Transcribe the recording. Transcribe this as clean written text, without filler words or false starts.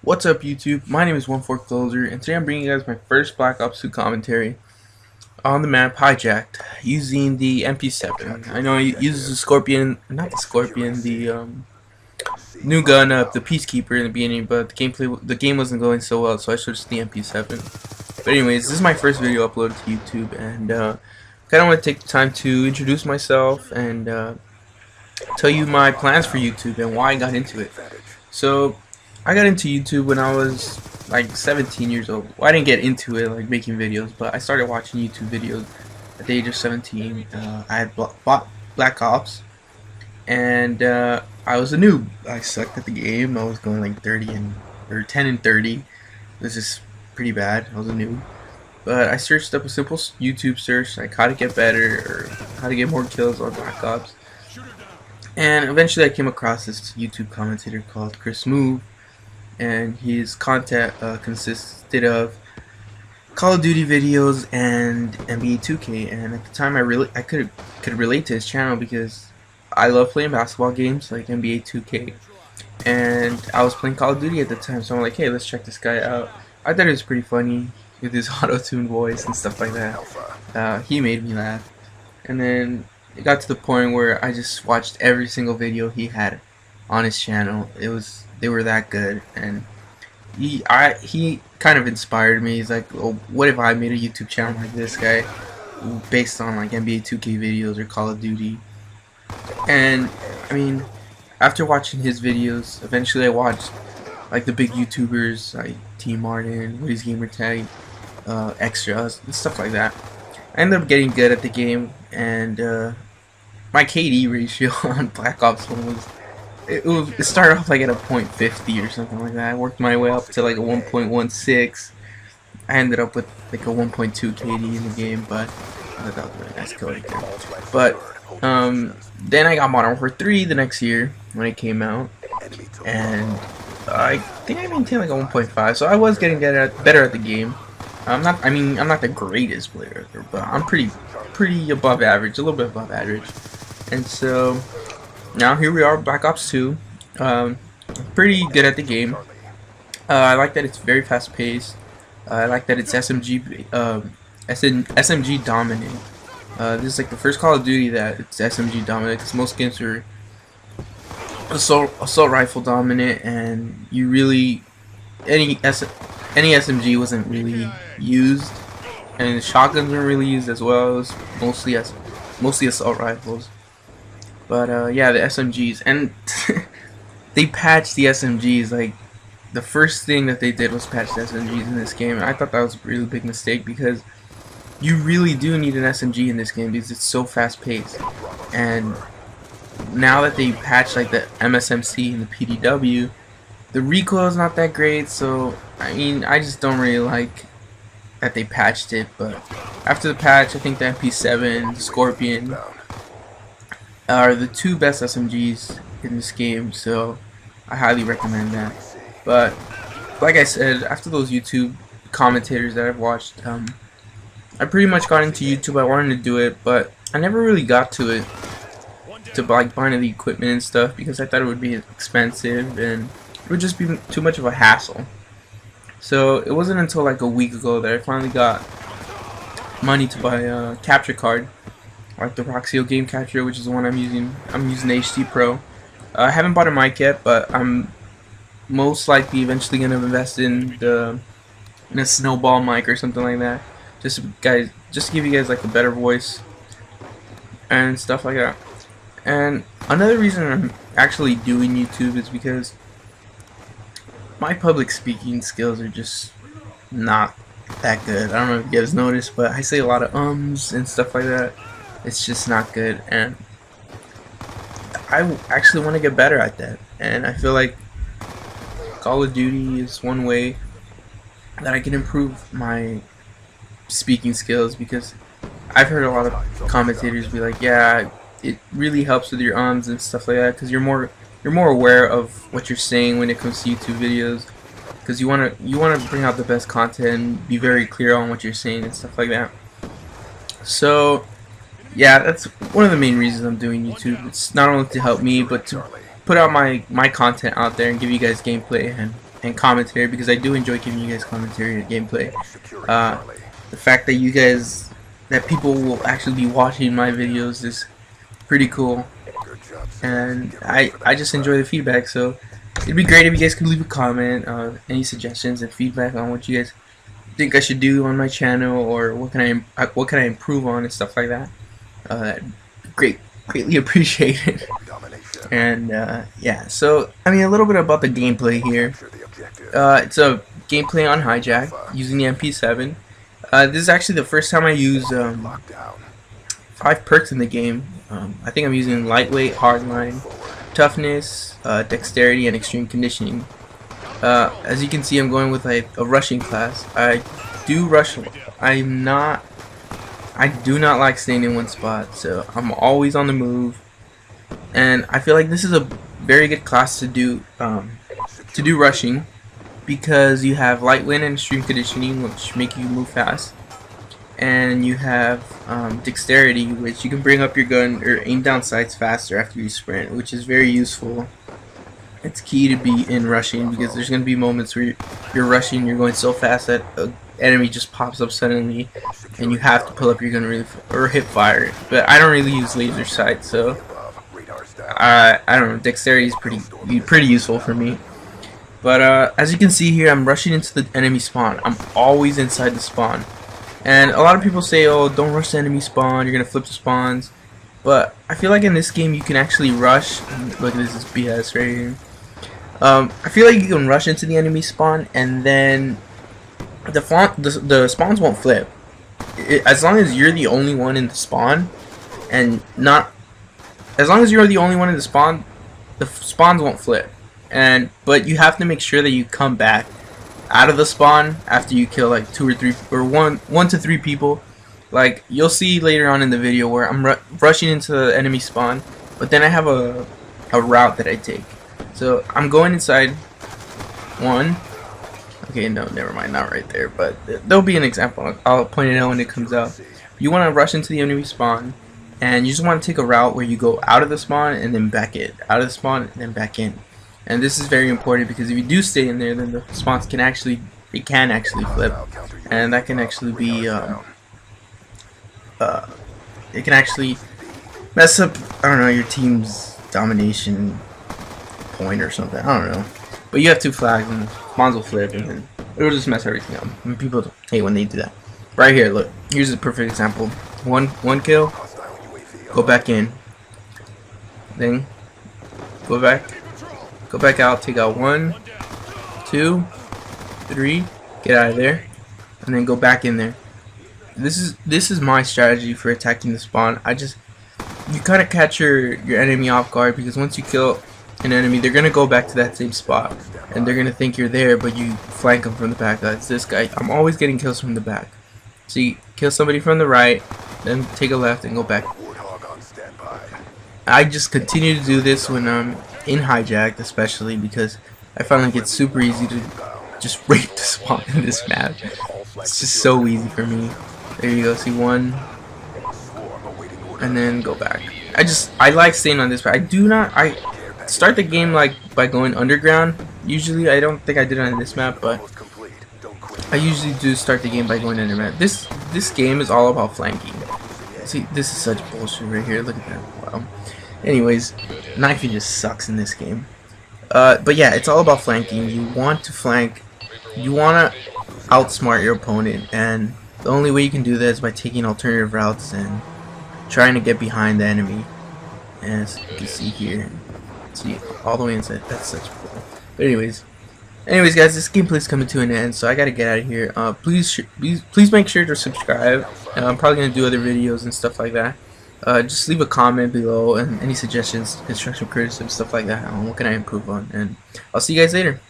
What's up, YouTube? My name is 14Closer, and today I'm bringing you guys my first Black Ops 2 commentary on the map Hijacked using the MP7. I know it uses the Scorpion, not the Scorpion, the new gun of the Peacekeeper in the beginning, but the game wasn't going so well, so I switched to the MP7. But anyways, this is my first video uploaded to YouTube, and kind of want to take the time to introduce myself and tell you my plans for YouTube and why I got into it. So I got into YouTube when I was like 17 years old. Well, I didn't get into it like making videos, but I started watching YouTube videos at the age of 17. I had bought Black Ops, and I was a noob. I sucked at the game. I was going like 10 and 30. It was just pretty bad. I was a noob. But I searched up a simple YouTube search, like how to get better or how to get more kills on Black Ops. And eventually I came across this YouTube commentator called Chris Move, and his content consisted of Call of Duty videos and NBA 2K. And at the time I could relate to his channel because I love playing basketball games like NBA 2K, and I was playing Call of Duty at the time, so I'm like, hey, let's check this guy out. I thought it was pretty funny with his auto-tune voice and stuff like that. He made me laugh, and then it got to the point where I just watched every single video he had on his channel. They were that good, and he kind of inspired me. He's like, oh, what if I made a YouTube channel like this guy, based on like NBA 2K videos or Call of Duty? And I mean, after watching his videos, eventually I watched like the big YouTubers like T Martin, Woody's Gamertag, Extras, and stuff like that. I ended up getting good at the game, and my KD ratio on Black Ops 1 was it started off like at a .50 or something like that. I worked my way up to like a 1.16. I ended up with like a 1.2 KD in the game, but I thought that was a really nice kill right there. But then I got Modern Warfare 3 the next year when it came out, and I think I maintained like a 1.5. So I was getting better at the game. I'm not the greatest player, but I'm pretty above average, a little bit above average. And so now here we are, Black Ops 2. Pretty good at the game. I like that it's very fast paced. I like that it's SMG dominant. This is like the first Call of Duty that it's SMG dominant, because most games are assault rifle dominant, and you really any SMG wasn't really used, and shotguns weren't really used as well. It was mostly assault rifles. But yeah, the SMGs, and they patched the SMGs. Like, the first thing that they did was patch the SMGs in this game, and I thought that was a really big mistake, because you really do need an SMG in this game because it's so fast paced. And now that they patched like the MSMC and the PDW, the recoil is not that great. So I mean, I just don't really like that they patched it. But after the patch, I think the MP7, the Scorpion are the two best SMGs in this game, so I highly recommend that. But like I said, after those YouTube commentators that I've watched, I pretty much got into YouTube. I wanted to do it, but I never really got to it, to like buying the equipment and stuff, because I thought it would be expensive and it would just be too much of a hassle. So it wasn't until like a week ago that I finally got money to buy a capture card, like the Roxio game capture, which is the one I'm using. I'm using HD Pro. I haven't bought a mic yet, but I'm most likely eventually gonna invest in a snowball mic or something like that. Just to give you guys like a better voice and stuff like that. And another reason I'm actually doing YouTube is because my public speaking skills are just not that good. I don't know if you guys noticed, but I say a lot of ums and stuff like that. It's just not good, and I actually want to get better at that. And I feel like Call of Duty is one way that I can improve my speaking skills, because I've heard a lot of commentators be like, yeah, it really helps with your ums and stuff like that, because you're more aware of what you're saying when it comes to YouTube videos, because you want to bring out the best content and be very clear on what you're saying and stuff like that. So yeah, that's one of the main reasons I'm doing YouTube. It's not only to help me, but to put out my content out there and give you guys gameplay and and commentary, because I do enjoy giving you guys commentary and gameplay. The fact that that people will actually be watching my videos is pretty cool, and I just enjoy the feedback. So it'd be great if you guys could leave a comment, any suggestions and feedback on what you guys think I should do on my channel, or what can I improve on and stuff like that. Greatly appreciated. And yeah, so I mean, a little bit about the gameplay here. It's a gameplay on Hijack using the MP7. This is actually the first time I use 5 perks in the game. I think I'm using lightweight, hardline, toughness, dexterity, and extreme conditioning. As you can see, I'm going with like a rushing class. I do rush. I do not like staying in one spot, so I'm always on the move. And I feel like this is a very good class to do rushing, because you have lightweight and extreme conditioning, which make you move fast, and you have dexterity, which you can bring up your gun or aim down sights faster after you sprint, which is very useful. It's key to be in rushing, because there's going to be moments where you're rushing, you're going so fast that an enemy just pops up suddenly, and you have to pull up your gun really or hip fire. But I don't really use laser sights, so I don't know. Dexterity is pretty useful for me. But as you can see here, I'm rushing into the enemy spawn. I'm always inside the spawn. And a lot of people say, oh, don't rush the enemy spawn, you're gonna flip the spawns. But I feel like in this game you can actually rush. Look, this is BS right here. I feel like you can rush into the enemy spawn, and then the spawns won't flip. As long as you're the only one in the spawn, as long as you're the only one in the spawns won't flip. But you have to make sure that you come back out of the spawn after you kill like 2 or 3 or 1 to 3 people. Like you'll see later on in the video where I'm rushing into the enemy spawn, but then I have a route that I take. So I'm going inside 1. Okay, no, never mind, not right there, but there'll be an example. I'll point it out when it comes out. You want to rush into the enemy spawn, and you just want to take a route where you go out of the spawn and then back in, out of the spawn and then back in. And this is very important, because if you do stay in there, then the spawns can actually flip, and that can actually be it can actually mess up, I don't know, your team's domination point or something. I don't know, but you have 2 flags and spawns will flip, and then it'll just mess everything up. And people hate when they do that. Right here, look, here's a perfect example. One kill, go back in, then go back out, take out 1, 2, 3, get out of there, and then go back in there. This is my strategy for attacking the spawn. You kind of catch your enemy off guard, because once you kill an enemy, they're gonna go back to that same spot, and they're gonna think you're there, but you flank them from the back. That's this guy. I'm always getting kills from the back. So you kill somebody from the right, then take a left and go back. I just continue to do this when I'm in Hijacked, especially because I find like it's super easy to just rape the spawn in this map. It's just so easy for me. There you go, see 1, and then go back. I like staying on this, but I start the game like by going underground. Usually, I don't think I did it on this map, but I usually do start the game by going underground. This game is all about flanking. See, this is such bullshit right here. Look at that. Wow. Anyways, knifing just sucks in this game. But yeah, it's all about flanking. You want to flank. You want to outsmart your opponent, and the only way you can do that is by taking alternative routes and trying to get behind the enemy. As you can see here, see all the way inside. That's such cool. But anyways, guys, this gameplay is coming to an end, so I gotta get out of here. Please make sure to subscribe. I'm probably gonna do other videos and stuff like that. Just leave a comment below and any suggestions, constructive criticism, stuff like that. What can I improve on? And I'll see you guys later.